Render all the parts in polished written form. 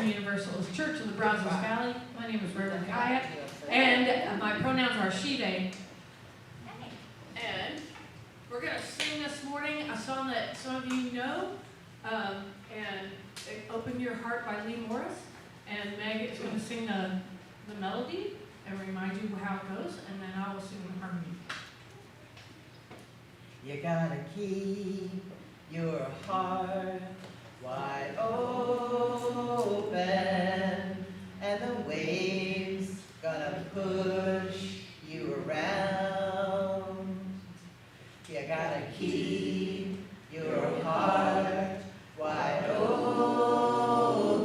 Unitarian Universalist Church in the Brazos Valley. My name is Reverend Kiya, and my pronouns are she, they. And we're going to sing this morning a song that some of you know, and Open Your Heart by Lee Morris. And Meg is going to sing the melody and remind you how it goes, and then I will sing the harmony. You gotta keep your heart wide open, and the waves gonna push you around. You gotta keep your heart wide open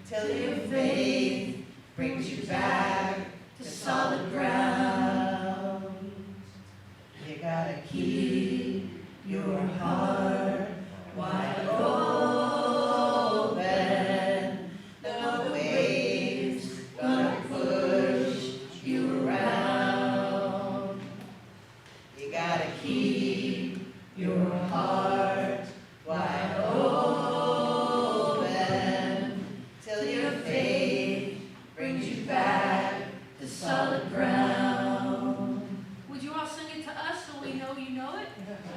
till your faith brings you back to solid ground. You gotta keep your heart wide open. The waves gonna push you around. You gotta keep your heart wide open till your faith brings you back to solid ground. Would you all sing it to us so we know you know it?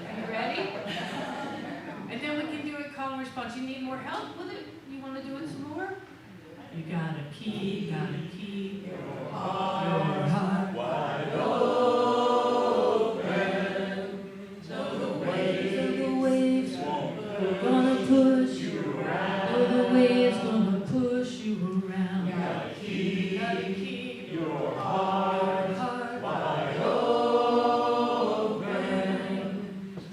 Are you ready? And then we can do a call and response. You need more help with it? You want to do it some more? You gotta keep your heart wide open, so the waves gonna push you around. Oh, the waves gonna push you around. You gotta keep your heart wide open,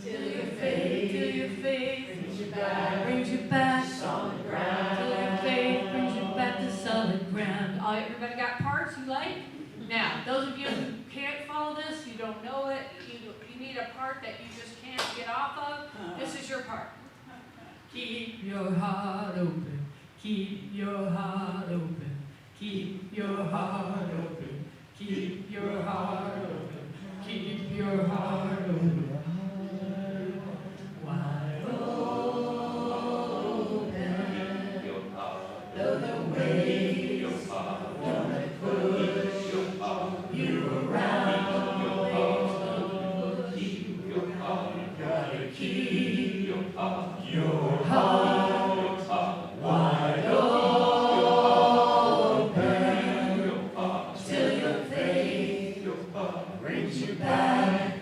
till your faith brings you back to solid ground. till your faith brings you back to solid ground. All everybody got parts you like? Now, those of you who can't follow this, you don't know it, you need a part that you just can't get off of, this is your part. Keep your heart open. Keep your heart open. Keep your heart open. Keep your heart open. Keep your heart open. Wide open. Though the waves gonna push you around. Keep your heart, gotta keep your heart wide open till your faith brings you back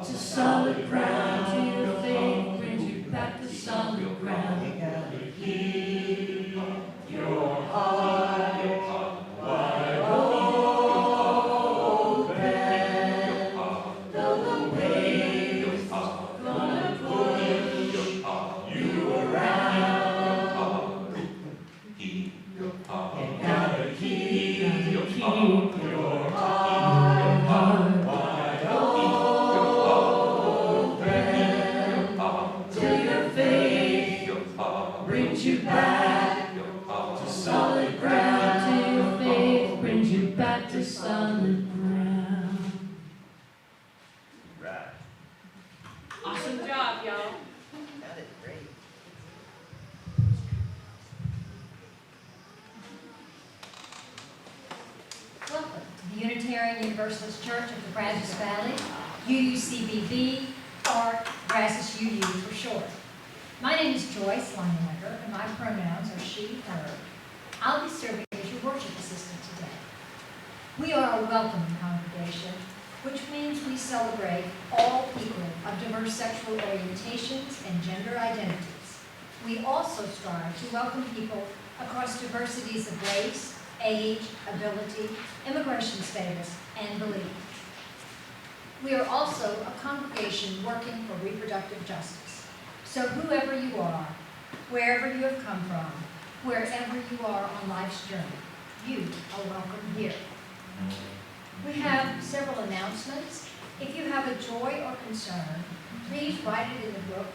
to solid ground. Till your faith brings you back to solid ground. You gotta Keep your heart wide open, though the waves gonna push you around. Keep your heart, you gotta keep your heart wide open till your faith brings you back to solid ground. Till your faith brings you back to solid ground. Right. Awesome job, y'all. That is great. Welcome to the Unitarian Universalist Church of the Brazos Valley, UUCBV, or Brazos UU for short. My name is Joyce Linewecker, and my pronouns are she, her. I'll be serving as your worship assistant today. We are a welcoming congregation, which means we celebrate all people of diverse sexual orientations and gender identities. We also strive to welcome people across diversities of race, age, ability, immigration status, and belief. We are also a congregation working for reproductive justice. So whoever you are, wherever you have come from, wherever you are on life's journey, you are welcome here. We have several announcements. If you have a joy or concern, please write it in the book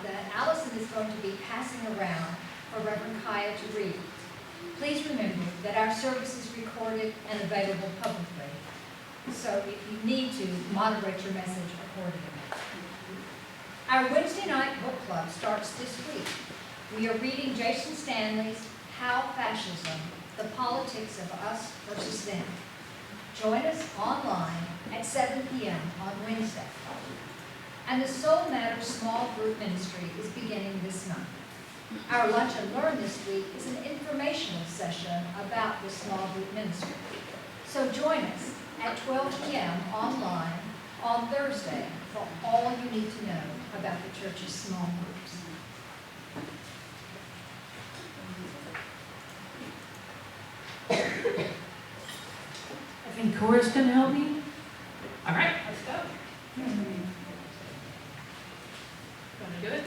that Allison is going to be passing around for Reverend Kiya to read. Please remember that our service is recorded and available publicly. So if you need to, moderate your message accordingly. Our Wednesday night book club starts this week. We are reading Jason Stanley's How Fascism, the Politics of Us versus Them. Join us online at 7 p.m. on Wednesday. And the Soul Matters Small Group Ministry is beginning this month. Our Lunch and Learn this week is an informational session about the small group ministry. So join us at 12 p.m. online on Thursday for all you need to know about the church's small groups. I think Cora's going to help me. All right, let's go. Gonna do it?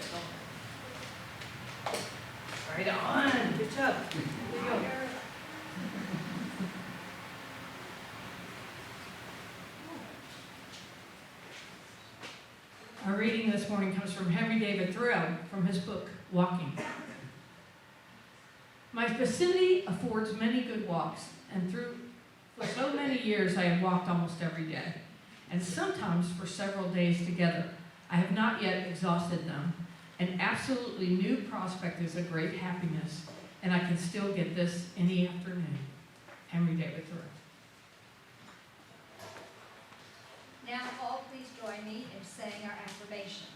Right on. Good job. Here you go. Our reading this morning comes from Henry David Thoreau from his book, Walking. My vicinity affords many good walks, and for so many years I have walked almost every day, and sometimes for several days together. I have not yet exhausted them. An absolutely new prospect is a great happiness, and I can still get this any afternoon. Henry David Thoreau. Now all please join me in saying our affirmation.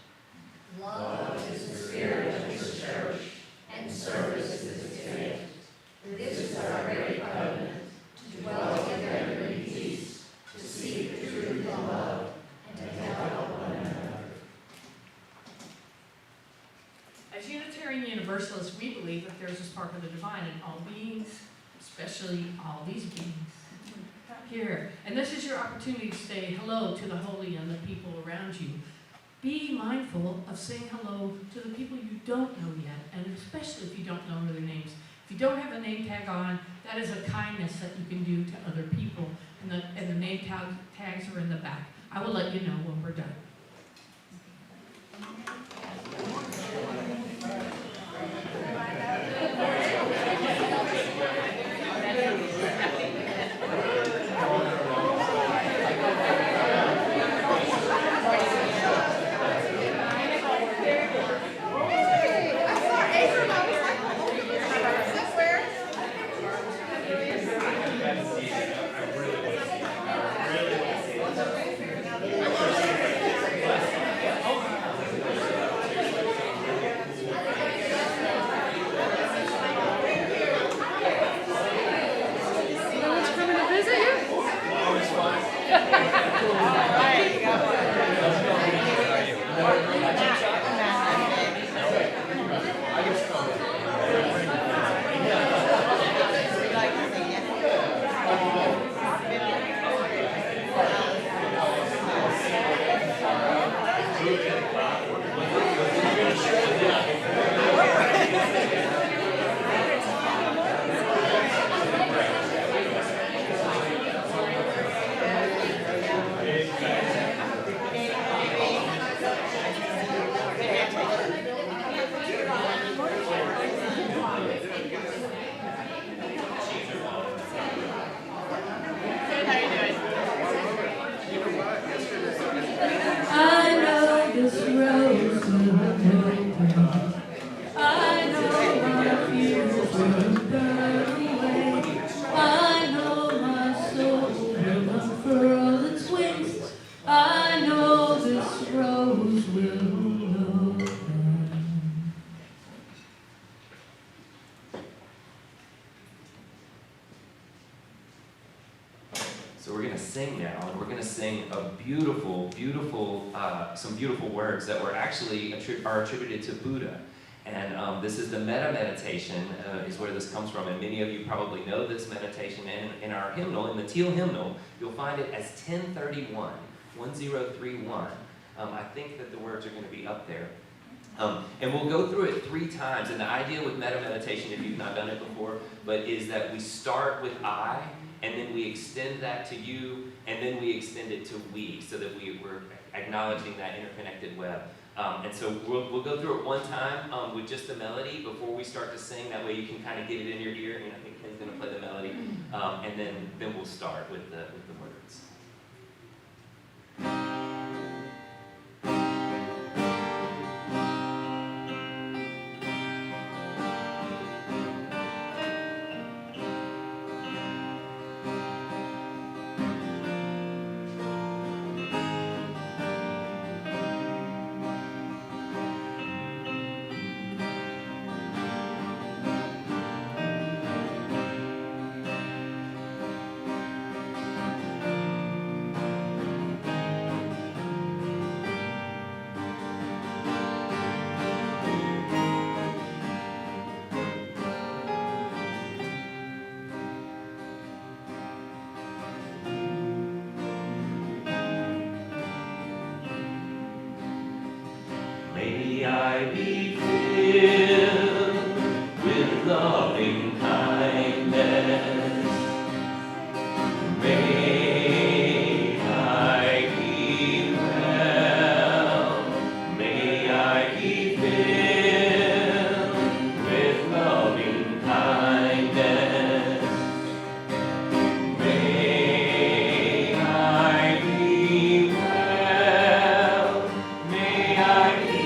Love is the spirit that we should cherish, and service is its gift. This is our great covenant, to dwell together in peace, to seek the truth in love, and to help one another. As Unitarian Universalists, we believe that there is a spark of the divine in all beings, especially all these beings here. And this is your opportunity to say hello to the holy and the people around you. Be mindful of saying hello to the people you don't know yet, and especially if you don't know their names. If you don't have a name tag on, that is a kindness that you can do to other people, and the name tags are in the back. I will let you know when we're done. So we're going to sing now, and we're going to sing a some beautiful words that were actually are attributed to Buddha. And this is the metta meditation, is where this comes from. And many of you probably know this meditation. And in our hymnal, in the teal hymnal, you'll find it as 1031, 1031. I think that the words are going to be up there. And we'll go through it 3 times. And the idea with metta meditation, if you've not done it before, but is that we start with I, and then we extend that to you, and then we extend it to we, so that we're acknowledging that interconnected web. And so we'll go through it one time with just the melody before we start to sing. That way you can kind of get it in your ear. And I think Ken's going to play the melody, and then we'll start with the words. May I be filled with loving kindness. May I be well. May I be filled with loving kindness. May I be well. May I be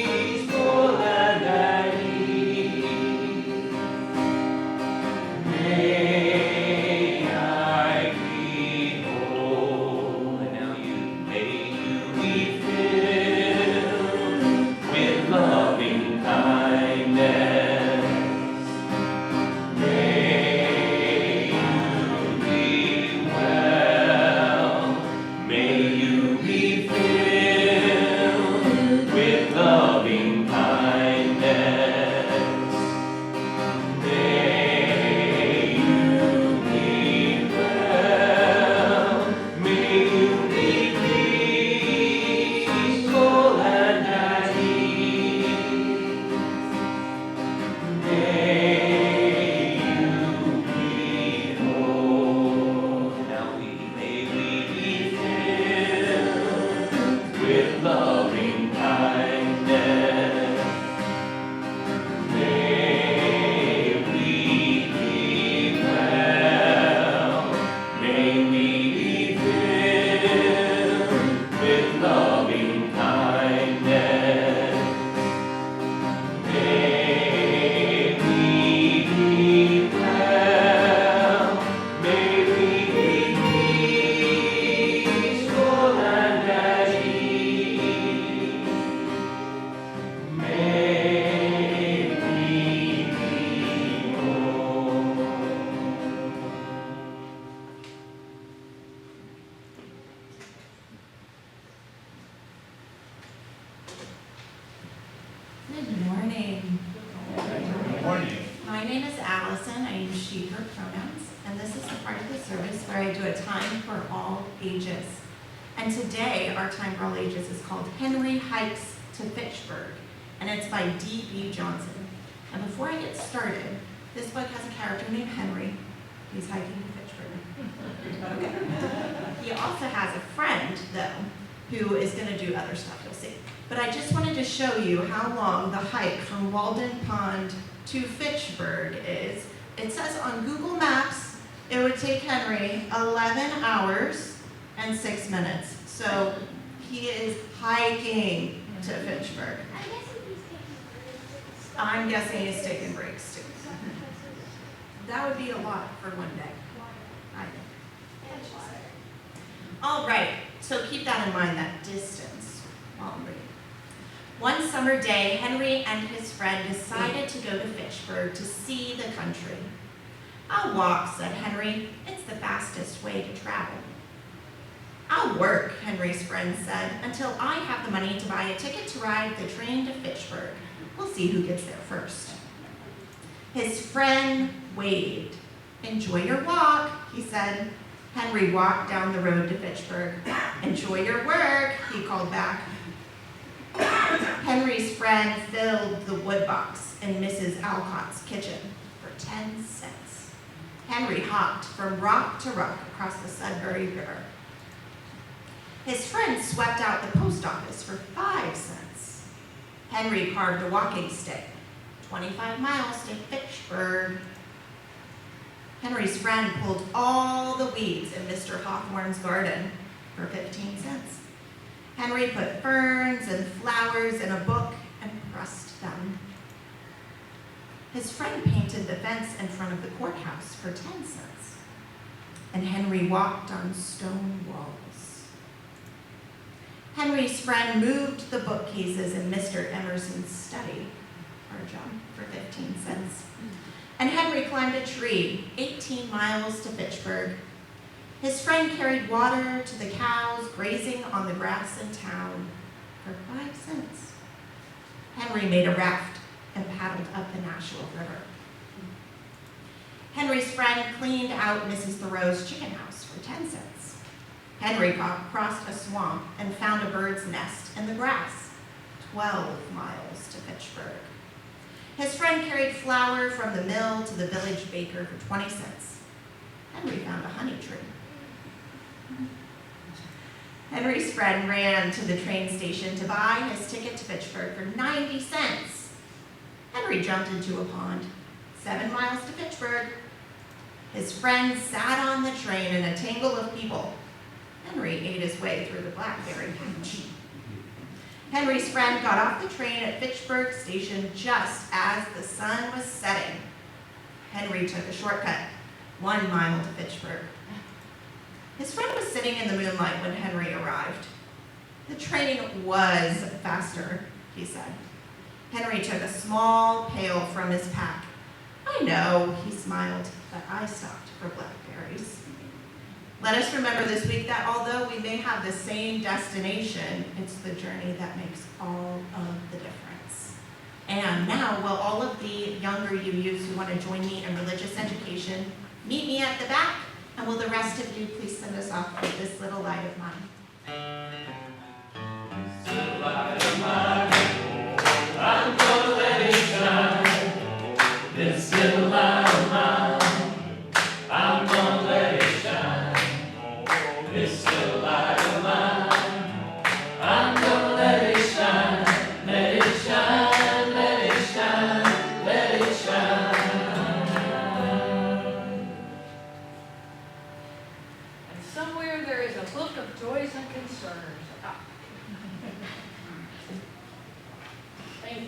peaceful and at ease. May I be whole. And now may you be filled with loving kindness. May you be well. May you be filled with loving kindness. May you be well. May you be peaceful and at ease. May you be whole. Now may we be filled with loving kindness. May we be well. May we be filled with loving kindness. May we be well. May we be peaceful and at ease. May we be whole. Good morning. Good morning. My name is Allison. I use she, her pronouns, and this is the part of the service where I do a time for all ages. And today, our time for all ages is called Henry Hikes to Fitchburg, and it's by D.B. Johnson. And before I get started, this book has a character named Henry. He's hiking to Fitchburg. Okay. He also has a friend, though, who is going to do other stuff, you'll see. But I just wanted to show you how long the hike from Walden Pond to Fitchburg is. It says on Google Maps it would take Henry 11 hours and 6 minutes. So he is hiking to Fitchburg. I'm guessing he's taking breaks too. That would be a lot for one day, I think. All right, so keep that in mind, that distance while I'm reading. One summer day, Henry and his friend decided to go to Fitchburg to see the country. I'll walk, said Henry. It's the fastest way to travel. I'll work, Henry's friend said, until I have the money to buy a ticket to ride the train to Fitchburg. We'll see who gets there first. His friend waved. Enjoy your walk, he said. Henry walked down the road to Fitchburg. Enjoy your work, he called back. Henry's friend filled the wood box in Mrs. Alcott's kitchen for 10 cents. Henry hopped from rock to rock across the Sudbury River. His friend swept out the post office for 5 cents. Henry carved a walking stick, 25 miles to Fitchburg. Henry's friend pulled all the weeds in Mr. Hawthorne's garden for 15 cents. Henry put ferns and flowers in a book and pressed them. His friend painted the fence in front of the courthouse for 10 cents. And Henry walked on stone walls. Henry's friend moved the bookcases in Mr. Emerson's study, our job, for 15 cents. And Henry climbed a tree 18 miles to Fitchburg. His friend carried water to the cows grazing on the grass in town for 5 cents. Henry made a raft and paddled up the Nashua River. Henry's friend cleaned out Mrs. Thoreau's chicken house for 10 cents. Henry crossed a swamp and found a bird's nest in the grass 12 miles to Fitchburg. His friend carried flour from the mill to the village baker for 20 cents. Henry found a honey tree. Henry's friend ran to the train station to buy his ticket to Fitchburg for 90 cents. Henry jumped into a pond, 7 miles to Fitchburg. His friend sat on the train in a tangle of people. Henry ate his way through the blackberry patch. Henry's friend got off the train at Fitchburg Station just as the sun was setting. Henry took a shortcut, 1 mile to Fitchburg. His friend was sitting in the moonlight when Henry arrived. The train was faster, he said. Henry took a small pail from his pack. I know, he smiled, but I stopped for blackberries. Let us remember this week that although we may have the same destination, it's the journey that makes all of the difference. And now, will all of the younger UUs who want to join me in religious education meet me at the back? And will the rest of you please send us off with this little light of mine? This little light of mine, I'm gonna let it shine. This little light of mine, I'm gonna let it shine. This little light of mine, I'm gonna let it shine. Let it shine, let it shine, let it shine. And somewhere there is a book of joys and concerns. Ah. Thank you.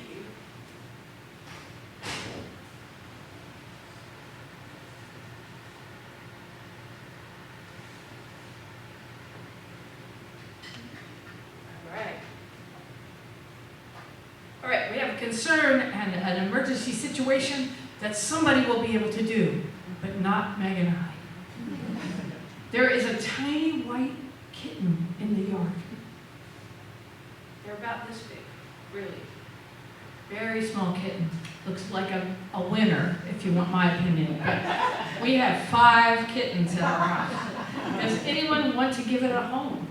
All right, we have a concern and an emergency situation that somebody will be able to do, but not Meg and I. There is a tiny white kitten in the yard. They're about this big, really. Very small kitten. Looks like a winner, if you want my opinion. But we have 5 kittens at our house. Does anyone want to give it a home?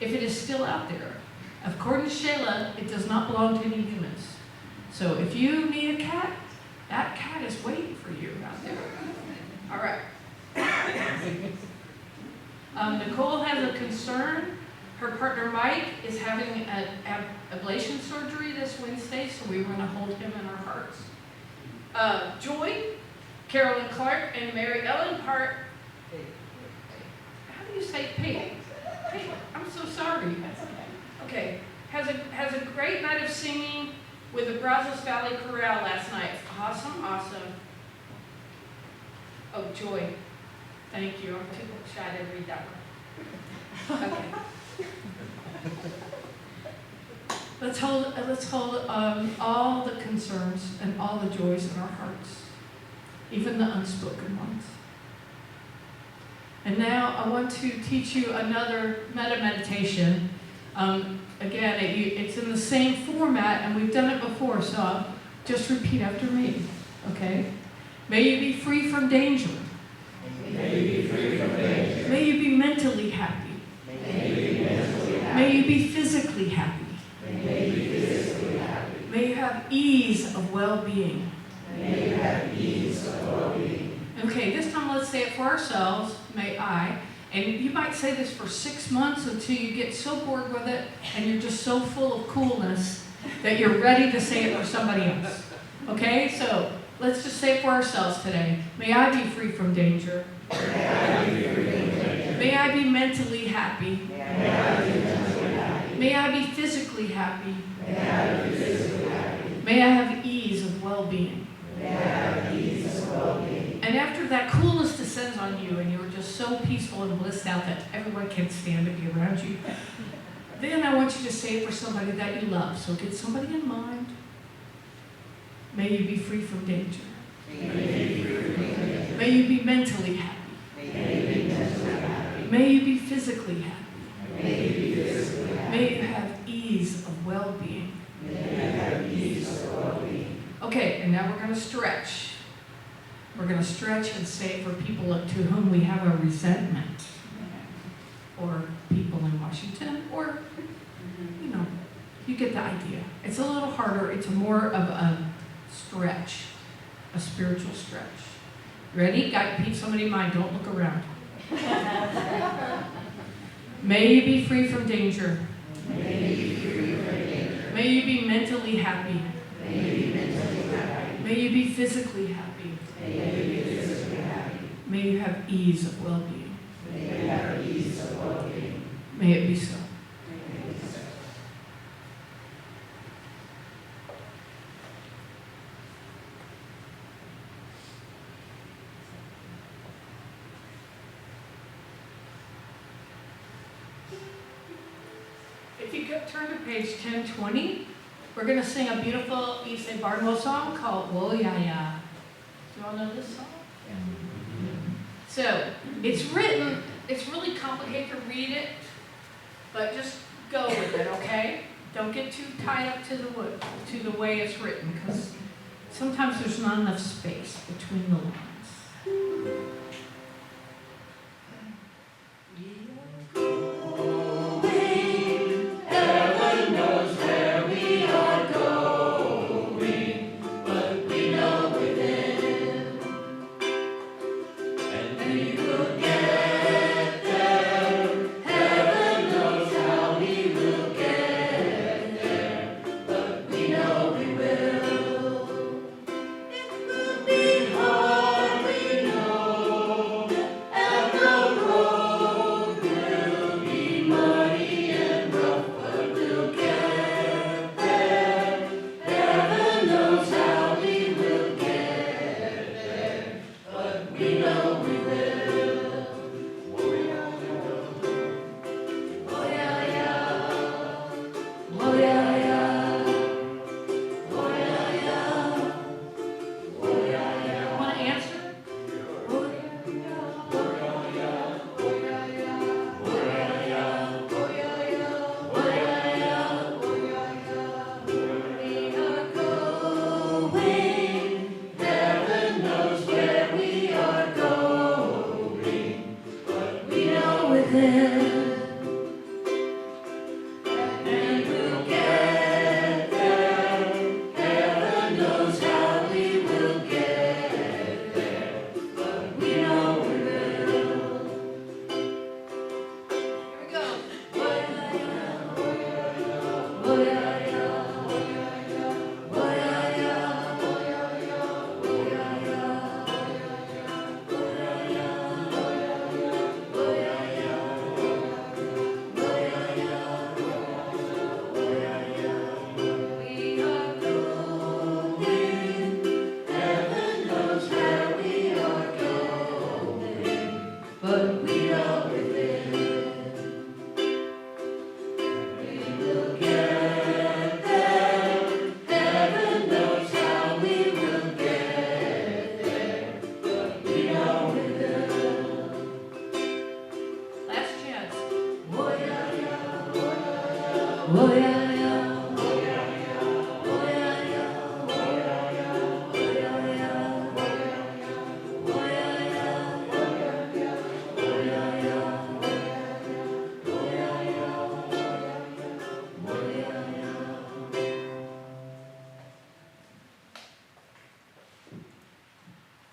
If it is still out there. According to Shayla, it does not belong to any humans. So if you need a cat, that cat is waiting for you out there. All right. Nicole has a concern. Her partner Mike is having an ablation surgery this Wednesday, so we want to hold him in our hearts. Joy, Carolyn Clark, and Mary Ellen Hart. How do you say Pate? Pate. I'm so sorry. Okay. Has a great night of singing with the Brazos Valley Chorale last night. Awesome, awesome. Oh, Joy. Thank you. I'm too shy to read that one. Okay. Let's hold all the concerns and all the joys in our hearts, even the unspoken ones. And now I want to teach you another meta-meditation. Again, it's in the same format, and we've done it before, so just repeat after me, okay? May you be free from danger. May you be free from danger. May you be mentally happy. May you be mentally happy. May you be physically happy. May you be physically happy. May you have ease of well-being. May you have ease of well-being. Okay, this time let's say it for ourselves, may I. And you might say this for 6 months until you get so bored with it and you're just so full of coolness that you're ready to say it for somebody else. Okay, so let's just say it for ourselves today. May I be free from danger. May I be free from danger. May I be mentally happy. May I be mentally happy. May I be physically happy. May I be physically happy. May I have ease of well-being. May I have ease of well-being. And after that coolness descends on you and you're just so peaceful and blissed out that everyone can stand to be around you, then I want you to say it for somebody that you love. So get somebody in mind. May you be free from danger. May you be free from danger. May you be mentally happy. May you be mentally happy. May you be physically happy. May you be physically happy. May you have ease of well-being. May you have ease of well-being. Okay, and now we're going to stretch. We're going to stretch and say it for people to whom we have a resentment, or people in Washington, or, you know, you get the idea. It's a little harder. It's more of a stretch, a spiritual stretch. Ready? Keep somebody in mind. Don't look around. May you be free from danger. May you be mentally happy. May you be physically happy. May you have ease of well-being. May it be so. If you turn to page 1020, we're going to sing a beautiful East Barnwell song called Whoa Ya Ya. Do you all know this song? So, it's written, it's really complicated to read it, but just go with it, okay? Don't get too tied up to the way it's written, because sometimes there's not enough space between the lines.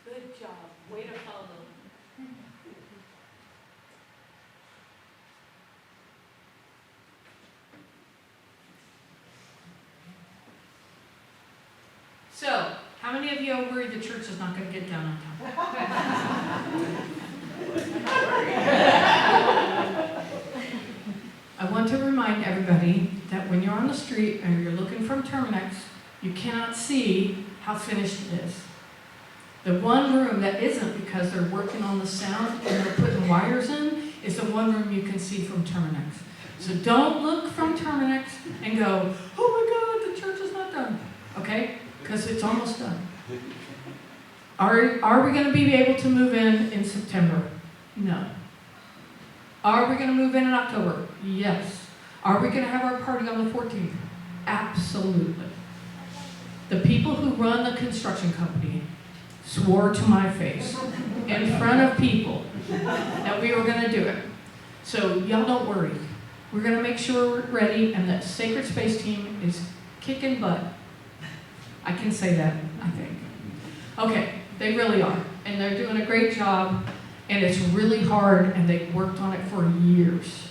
Good job. Way to follow. So, how many of you are worried the church is not going to get done on time? I want to remind everybody that when you're on the street and you're looking from Terminex, you cannot see how finished it is. The one room that isn't, because they're working on the sound and they're putting wires in, is the one room you can see from Terminex. So don't look from Terminex and go, oh my God, the church is not done. Okay? Because it's almost done. Are we going to be able to move in September? No. Are we going to move in October? Yes. Are we going to have our party on the 14th? Absolutely. The people who run the construction company swore to my face in front of people that we were going to do it. So y'all don't worry. We're going to make sure we're ready, and that Sacred Space team is kicking butt. I can say that, I think. Okay, they really are, and they're doing a great job, and it's really hard, and they've worked on it for years.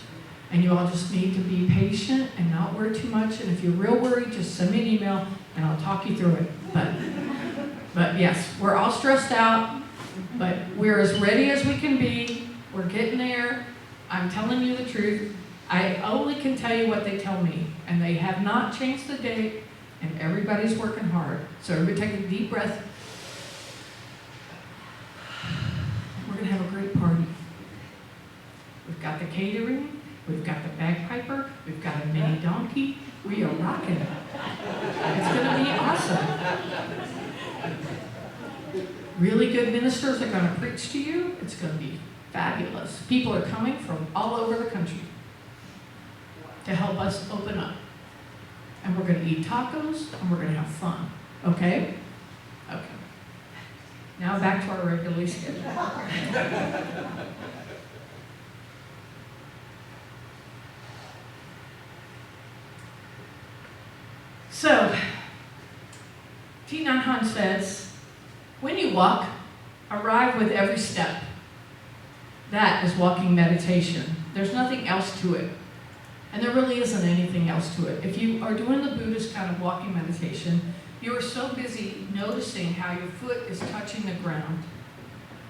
And you all just need to be patient and not worry too much, and if you're real worried, just send me an email, and I'll talk you through it. But yes, we're all stressed out, but we're as ready as we can be. We're getting there. I'm telling you the truth. I only can tell you what they tell me, and they have not changed the date, and everybody's working hard. So everybody take a deep breath. We're gonna have a great party. We've got the catering, we've got the bagpiper, we've got a mini donkey. We are rocking it. It's gonna be awesome. Really good ministers are gonna preach to you. It's gonna be fabulous. People are coming from all over the country to help us open up. And we're gonna eat tacos and we're gonna have fun, okay? Okay. Now back to our regularly scheduled. So, Thich Nhat Hanh says, when you walk, arrive with every step. That is walking meditation. There's nothing else to it. And there really isn't anything else to it. If you are doing the Buddhist kind of walking meditation, you are so busy noticing how your foot is touching the ground.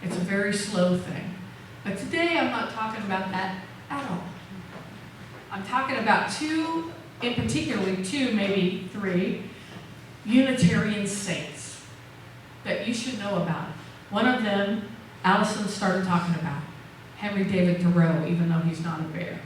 It's a very slow thing. But today I'm not talking about that at all. I'm talking about two, in particularly two, maybe three, Unitarian saints that you should know about. One of them, Allison started talking about, Henry David Thoreau, even though he's not a bear.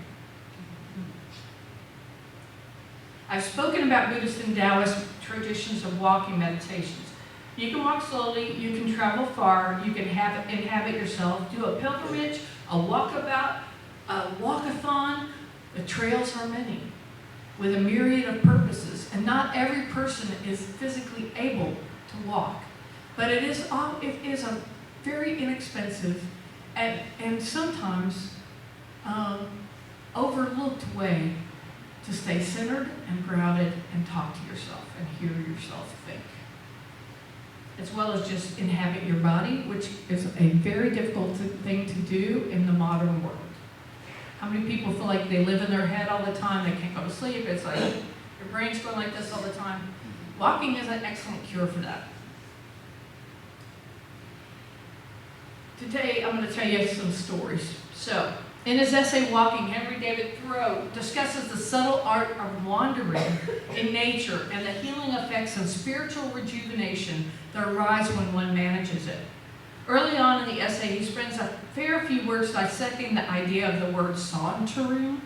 I've spoken about Buddhist and Taoist traditions of walking meditations. You can walk slowly, you can travel far, you can inhabit yourself, do a pilgrimage, a walkabout, a walkathon. The trails are many, with a myriad of purposes, and not every person is physically able to walk. But it is a very inexpensive and sometimes overlooked way to stay centered and grounded and talk to yourself and hear yourself think. As well as just inhabit your body, which is a very difficult thing to do in the modern world. How many people feel like they live in their head all the time, they can't go to sleep, it's like your brain's going like this all the time. Walking is an excellent cure for that. Today I'm going to tell you some stories. So, in his essay, Walking, Henry David Thoreau discusses the subtle art of wandering in nature and the healing effects and spiritual rejuvenation that arise when one manages it. Early on in the essay, he spends a fair few words dissecting the idea of the word sauntering,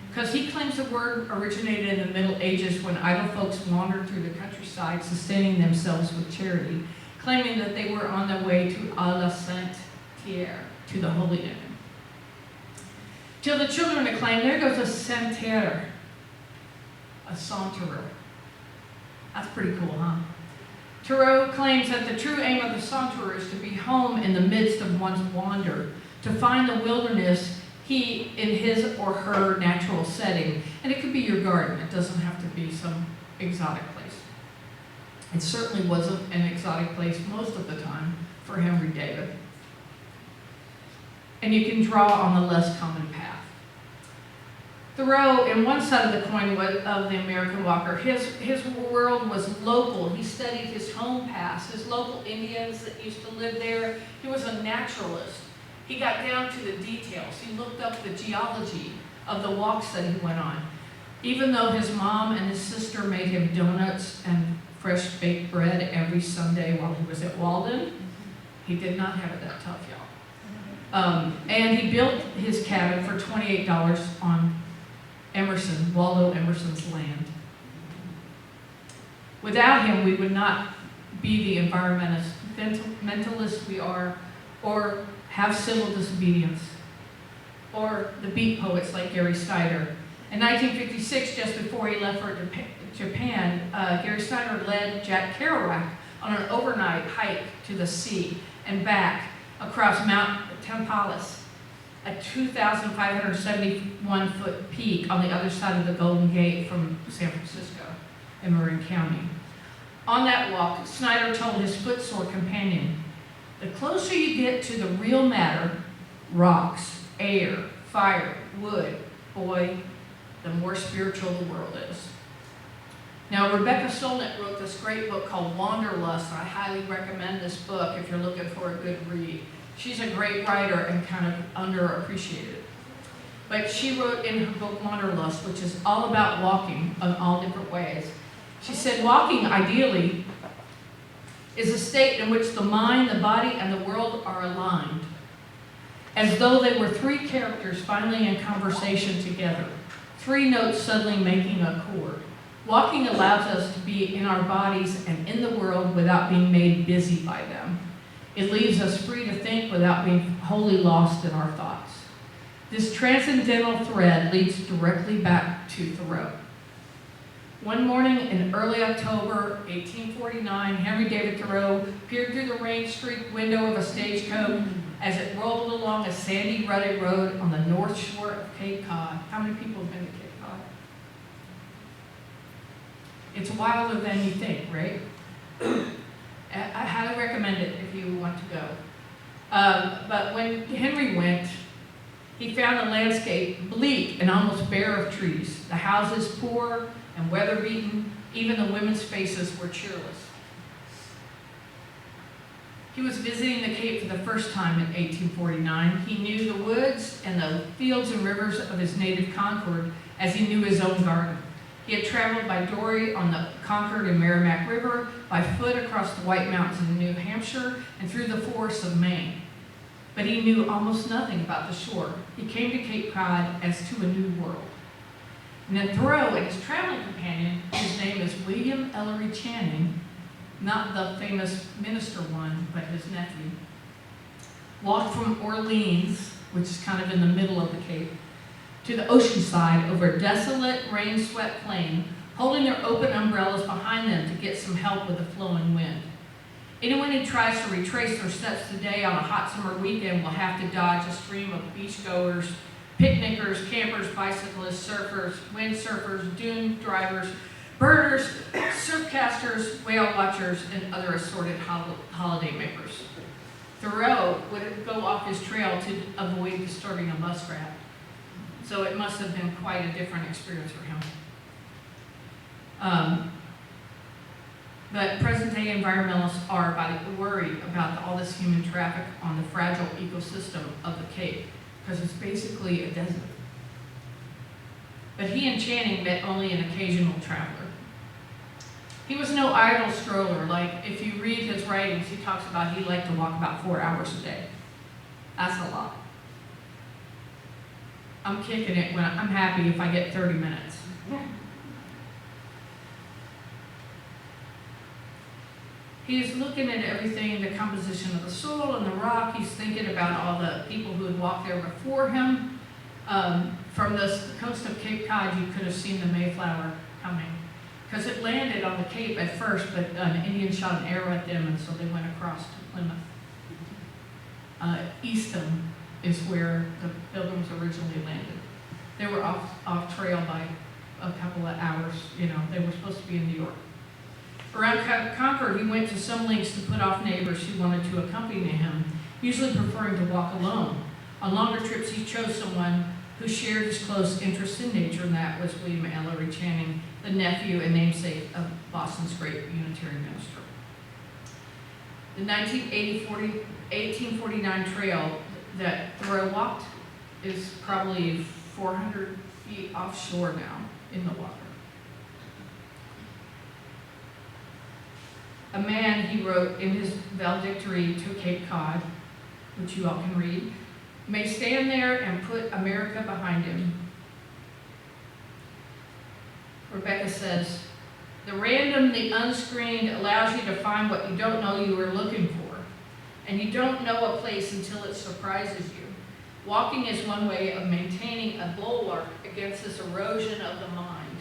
because he claims the word originated in the Middle Ages when idle folks wandered through the countryside, sustaining themselves with charity, claiming that they were on their way to la Sainte-Terre, to the Holy Land. Till the children acclaim, there goes a Sainte-Terre, a saunterer. That's pretty cool, huh? Thoreau claims that the true aim of the saunterer is to be home in the midst of one's wander, to find the wilderness in his or her natural setting. And it could be your garden. It doesn't have to be some exotic place. It certainly wasn't an exotic place most of the time for Henry David. And you can draw on the less common path. Thoreau, in one side of the coin of the American walker, his world was local. He studied his home past, his local Indians that used to live there. He was a naturalist. He got down to the details. He looked up the geology of the walks that he went on. Even though his mom and his sister made him donuts and fresh baked bread every Sunday while he was at Walden, he did not have it that tough, y'all. And he built his cabin for $28 on Waldo Emerson's land. Without him, we would not be the environmentalists we are, or have civil disobedience, or the beat poets like Gary Snyder. In 1956, just before he left for Japan, Gary Snyder led Jack Kerouac on an overnight hike to the sea and back across Mount Tamalpais, a 2,571-foot peak on the other side of the Golden Gate from San Francisco. in Marin County. On that walk, Snyder told his footsore companion, "The closer you get to the real matter, rocks, air, fire, wood, boy, the more spiritual the world is." Now, Rebecca Solnit wrote this great book called Wanderlust. I highly recommend this book if you're looking for a good read. She's a great writer and kind of underappreciated. But she wrote in her book Wanderlust, which is all about walking in all different ways. She said, walking, ideally, is a state in which the mind, the body, and the world are aligned, as though they were three characters finally in conversation together, three notes suddenly making a chord. Walking allows us to be in our bodies and in the world without being made busy by them. It leaves us free to think without being wholly lost in our thoughts. This transcendental thread leads directly back to Thoreau. One morning in early October 1849, Henry David Thoreau peered through the rain-streaked window of a stagecoach as it rolled along a sandy, rutted road on the north shore of Cape Cod. How many people have been to Cape Cod? It's wilder than you think, right? I highly recommend it if you want to go. But when Henry went, he found the landscape bleak and almost bare of trees, the houses poor and weather-beaten, even the women's faces were cheerless. He was visiting the Cape for the first time in 1849. He knew the woods and the fields and rivers of his native Concord as he knew his own garden. He had traveled by dory on the Concord and Merrimack River, by foot across the White Mountains in New Hampshire, and through the forests of Maine. But he knew almost nothing about the shore. He came to Cape Cod as to a new world. And then Thoreau and his traveling companion, whose name is William Ellery Channing, not the famous minister one, but his nephew, walked from Orleans, which is kind of in the middle of the Cape, to the ocean side over a desolate, rain-swept plain, holding their open umbrellas behind them to get some help with the flowing wind. Anyone who tries to retrace their steps today on a hot summer weekend will have to dodge a stream of beachgoers, picnickers, campers, bicyclists, surfers, windsurfers, dune drivers, birders, surfcasters, whale watchers, and other assorted holiday makers. Thoreau would go off his trail to avoid disturbing a muskrat. So it must have been quite a different experience for him. But present-day environmentalists are worried about all this human traffic on the fragile ecosystem of the Cape, because it's basically a desert. But he and Channing met only an occasional traveler. He was no idle stroller. Like, if you read his writings, he talks about he liked to walk about 4 hours a day. That's a lot. I'm kicking it when I'm happy if I get 30 minutes. He's looking at everything, the composition of the soil and the rock. He's thinking about all the people who had walked there before him. From the coast of Cape Cod, you could have seen the Mayflower coming, because it landed on the Cape at first, but an Indian shot an arrow at them, and so they went across to Plymouth. Eastham is where the Pilgrims originally landed. They were off trail by a couple of hours. You know, they were supposed to be in New York. Around Concord, he went to some lengths to put off neighbors who wanted to accompany him, usually preferring to walk alone. On longer trips, he chose someone who shared his close interest in nature, and that was William Ellery Channing, the nephew and namesake of Boston's great Unitarian minister. The 1849 trail that Thoreau walked is probably 400 feet offshore now in the water. A man, he wrote in his valedictory to Cape Cod, which you all can read, may stand there and put America behind him. Rebecca says, the random, the unscreened allows you to find what you don't know you were looking for. And you don't know a place until it surprises you. Walking is one way of maintaining a bulwark against this erosion of the mind,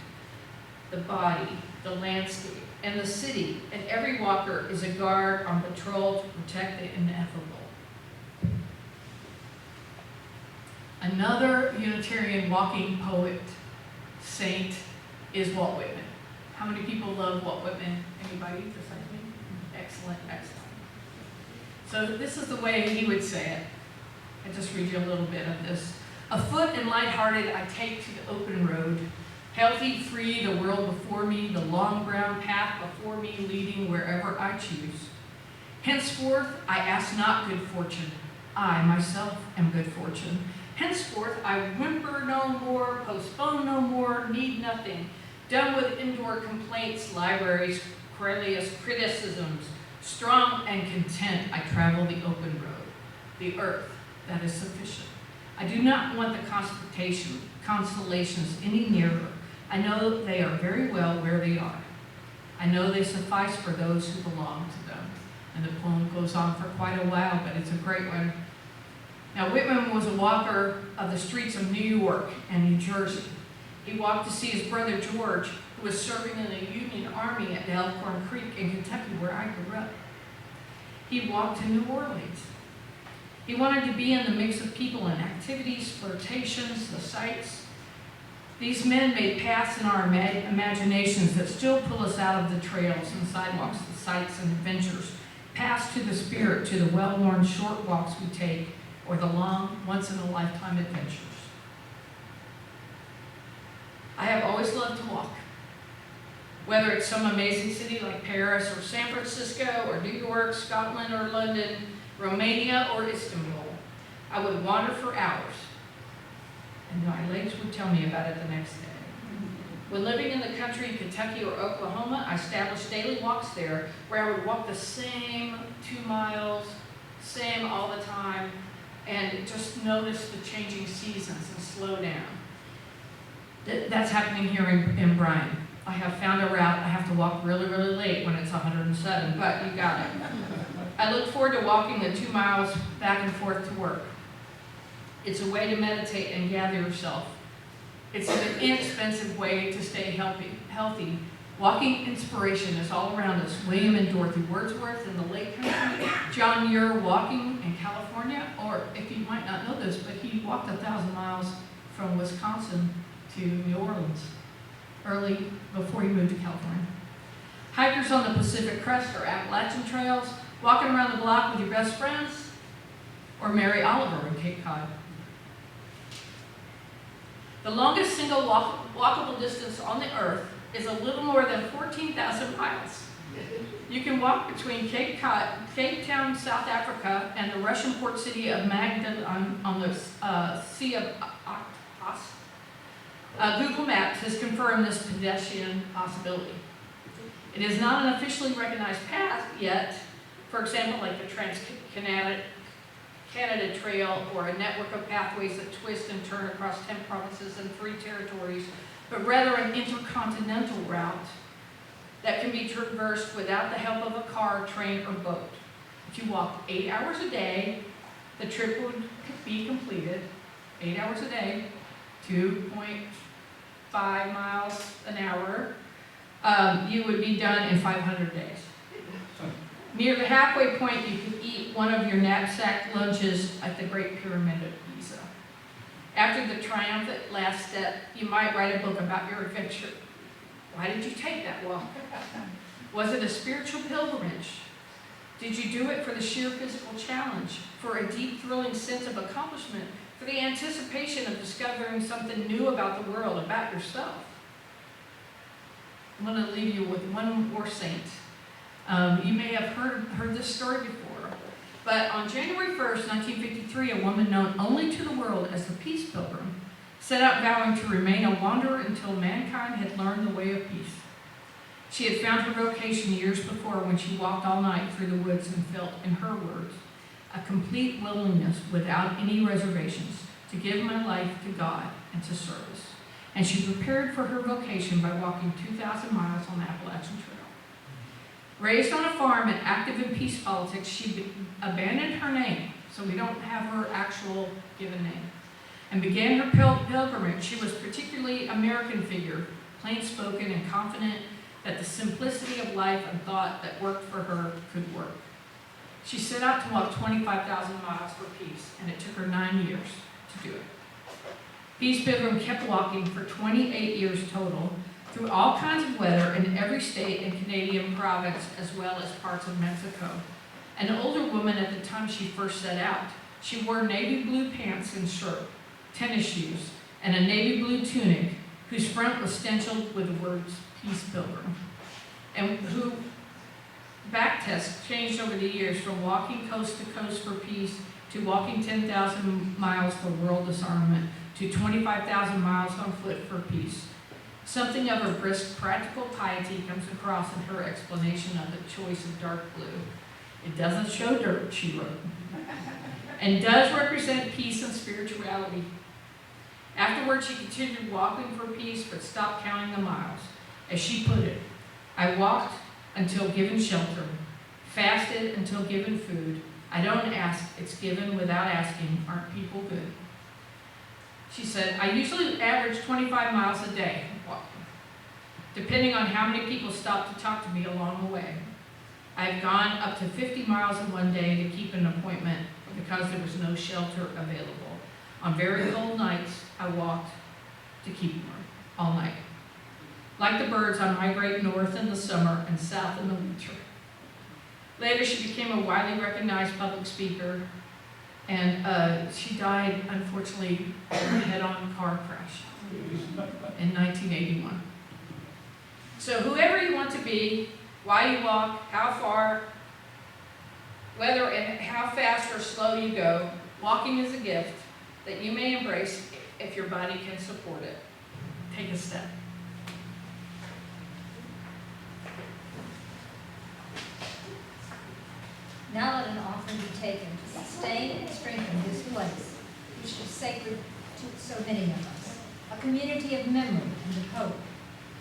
the body, the landscape, and the city, and every walker is a guard on patrol to protect the ineffable. Another Unitarian walking poet, saint, is Walt Whitman. How many people love Walt Whitman? Anybody besides me? Excellent, excellent. So this is the way he would say it. I'll just read you a little bit of this. Afoot and lighthearted, I take to the open road. Healthy, free, the world before me, the long brown path before me, leading wherever I choose. Henceforth, I ask not good fortune. I, myself, am good fortune. Henceforth, I whimper no more, postpone no more, need nothing. Done with indoor complaints, libraries, querulous criticisms. Strong and content, I travel the open road. The earth, that is sufficient. I do not want the constellations any nearer. I know they are very well where they are. I know they suffice for those who belong to them. And the poem goes on for quite a while, but it's a great one. Now, Whitman was a walker of the streets of New York and New Jersey. He walked to see his brother George, who was serving in the Union Army at Elkhorn Creek in Kentucky, where I grew up. He walked to New Orleans. He wanted to be in the mix of people and activities, flirtations, the sights. These men made paths in our imaginations that still pull us out of the trails and sidewalks, the sights and adventures, paths to the spirit, to the well-worn short walks we take, or the long, once-in-a-lifetime adventures. I have always loved to walk. Whether it's some amazing city like Paris or San Francisco or New York, Scotland or London, Romania or Istanbul, I would wander for hours, and my legs would tell me about it the next day. When living in the country in Kentucky or Oklahoma, I established daily walks there where I would walk the same 2 miles, same all the time, and just notice the changing seasons and slow down. That's happening here in Bryan. I have found a route. I have to walk really, really late when it's 107, but you got it. I look forward to walking the 2 miles back and forth to work. It's a way to meditate and gather yourself. It's an inexpensive way to stay healthy. Walking inspiration is all around us. William and Dorothy Wordsworth in the Lake Country, John Muir walking in California, or if you might not know this, but he walked 1,000 miles from Wisconsin to New Orleans early before he moved to California. Hikers on the Pacific Crest or Appalachian trails, walking around the block with your best friends, or Mary Oliver in Cape Cod. The longest single walkable distance on the earth is a little more than 14,000 miles. You can walk between Cape Town, South Africa, and the Russian port city of Magdala on the Sea of Okhotsk. Google Maps has confirmed this pedestrian possibility. It is not an officially recognized path yet, for example, like the Trans-Canada Trail or a network of pathways that twist and turn across 10 provinces and 3 territories, but rather an intercontinental route that can be traversed without the help of a car, train, or boat. If you walk 8 hours a day, the trip would be completed, 8 hours a day, 2.5 miles an hour. You would be done in 500 days. Near the halfway point, you could eat one of your knapsack lunches at the Great Pyramid of Giza. After the triumphant last step, you might write a book about your adventure. Why did you take that walk? Was it a spiritual pilgrimage? Did you do it for the sheer physical challenge, for a deep, thrilling sense of accomplishment, for the anticipation of discovering something new about the world, about yourself? I'm going to leave you with one more saint. You may have heard this story before, but on January 1st, 1953, a woman known only to the world as the Peace Pilgrim set out vowing to remain a wanderer until mankind had learned the way of peace. She had found her vocation years before when she walked all night through the woods and felt, in her words, a complete willingness without any reservations to give my life to God and to service. And she prepared for her vocation by walking 2,000 miles on the Appalachian Trail. Raised on a farm and active in peace politics, she abandoned her name, so we don't have her actual given name, and began her pilgrimage. She was a particularly American figure, plain-spoken and confident that the simplicity of life and thought that worked for her could work. She set out to walk 25,000 miles for peace, and it took her 9 years to do it. Peace Pilgrim kept walking for 28 years total, through all kinds of weather in every state and Canadian province, as well as parts of Mexico. An older woman at the time she first set out. She wore navy blue pants and shirt, tennis shoes, and a navy blue tunic whose front was stenciled with the words Peace Pilgrim, and who back tests changed over the years from walking coast to coast for peace to walking 10,000 miles for world disarmament to 25,000 miles on foot for peace. Something of her brisk, practical piety comes across in her explanation of the choice of dark blue. It doesn't show dirt, she wrote, and does represent peace and spirituality. Afterwards, she continued walking for peace, but stopped counting the miles. As she put it, I walked until given shelter, fasted until given food. I don't ask, it's given without asking. Aren't people good? She said, I usually average 25 miles a day walking, depending on how many people stop to talk to me along the way. I've gone up to 50 miles in one day to keep an appointment because there was no shelter available. On very cold nights, I walked to keep warm all night. Like the birds, I migrate north in the summer and south in the winter. Later, she became a widely recognized public speaker, and she died, unfortunately, in a head-on car crash in 1981. So whoever you want to be, why you walk, how far, whether and how fast or slow you go, walking is a gift that you may embrace if your body can support it. Take a step. Now let an offering be taken to sustain and strengthen this place, which is sacred to so many of us, a community of memory and of hope,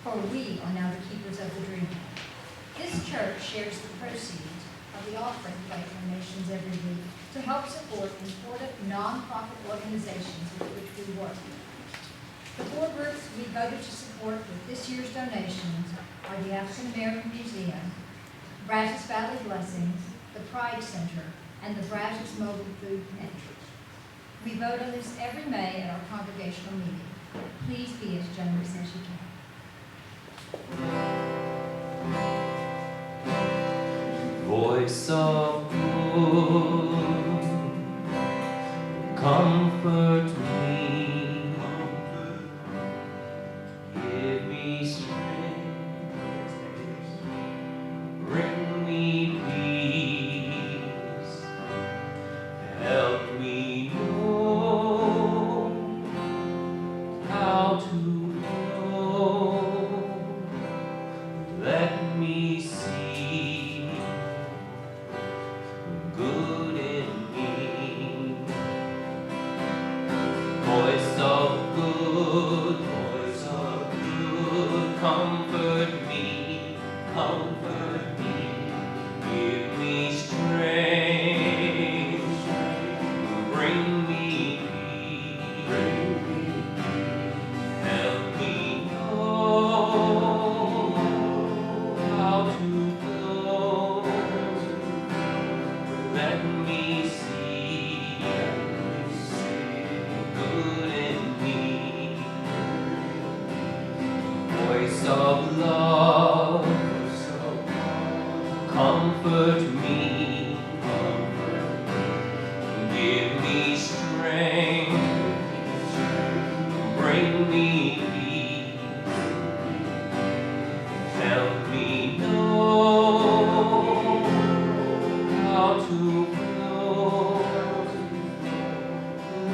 for we are now the keepers of the dream. This church shares the proceeds of the offering plate donations every week to help support important non-profit organizations with which we work. The four groups we voted to support with this year's donations are the African American Museum, Brazos Valley Blessings, the Pride Center, and the Brazos Mobile Food Pantry. We vote on this every May at our congregational meeting. Please be as generous as you can. Voice of good, comfort me, give me strength, bring me peace, help me know how to know, let me see good in me. Voice of good, comfort me, give me strength, bring me peace, help me know how to go, let me see good in me. Voice of love, comfort me, give me strength, bring me peace, help me know how to flow,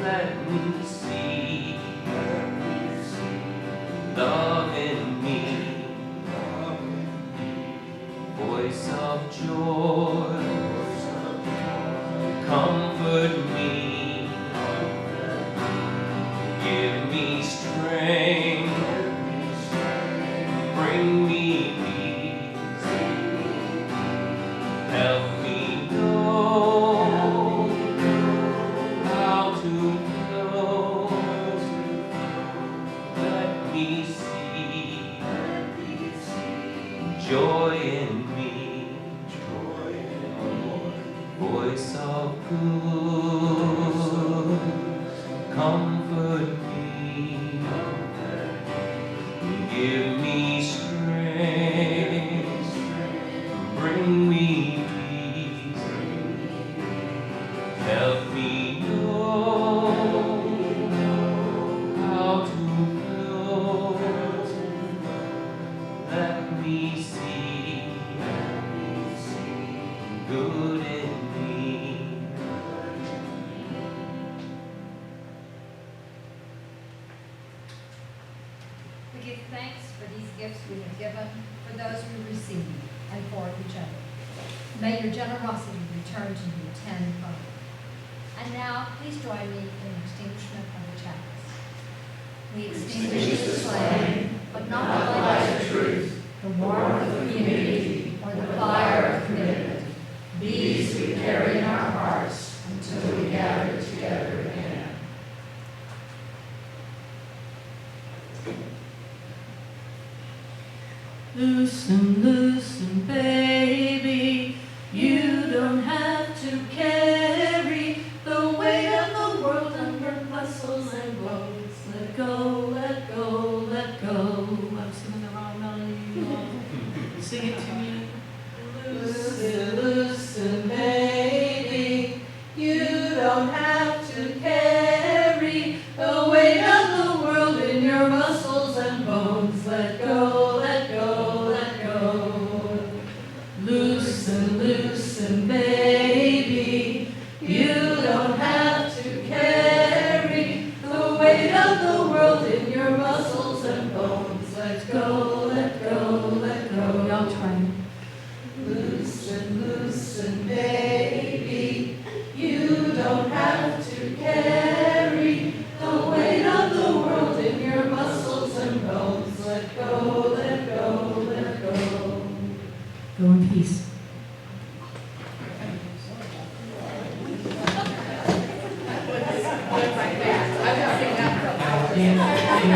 let me see love in me. Voice of joy, comfort me, give me strength, bring me peace, help me know how to flow, let me see joy in me. Voice of good, comfort me, Give me strength, bring me peace, help me know how to flow, let me see good in me. We give thanks for these gifts we have given, for those we receive, and for each other. May your generosity return to you tenfold. And now, please join me in the extinguishment of the chalice. We extinguish this flame, but not the light of truth, the warmth of unity, or the fire of commitment. These we carry in our hearts until we gather together again. Loosen, loosen, baby, you don't have to carry the weight of the world on your muscles and bones. Let go, let go, let go. I'm singing the wrong melody. You all sing it to me. Loosen, loosen, baby, you don't have to carry the weight of the world in your muscles and bones. Let go, let go. Loosen, loosen, baby, you don't have to carry the weight of the world in your muscles and bones. Let go, let go, let go. Y'all try. Loosen, loosen, baby, you don't have to carry the weight of the world in your muscles and bones. Let go, let go, let go. Go in peace. Yeah.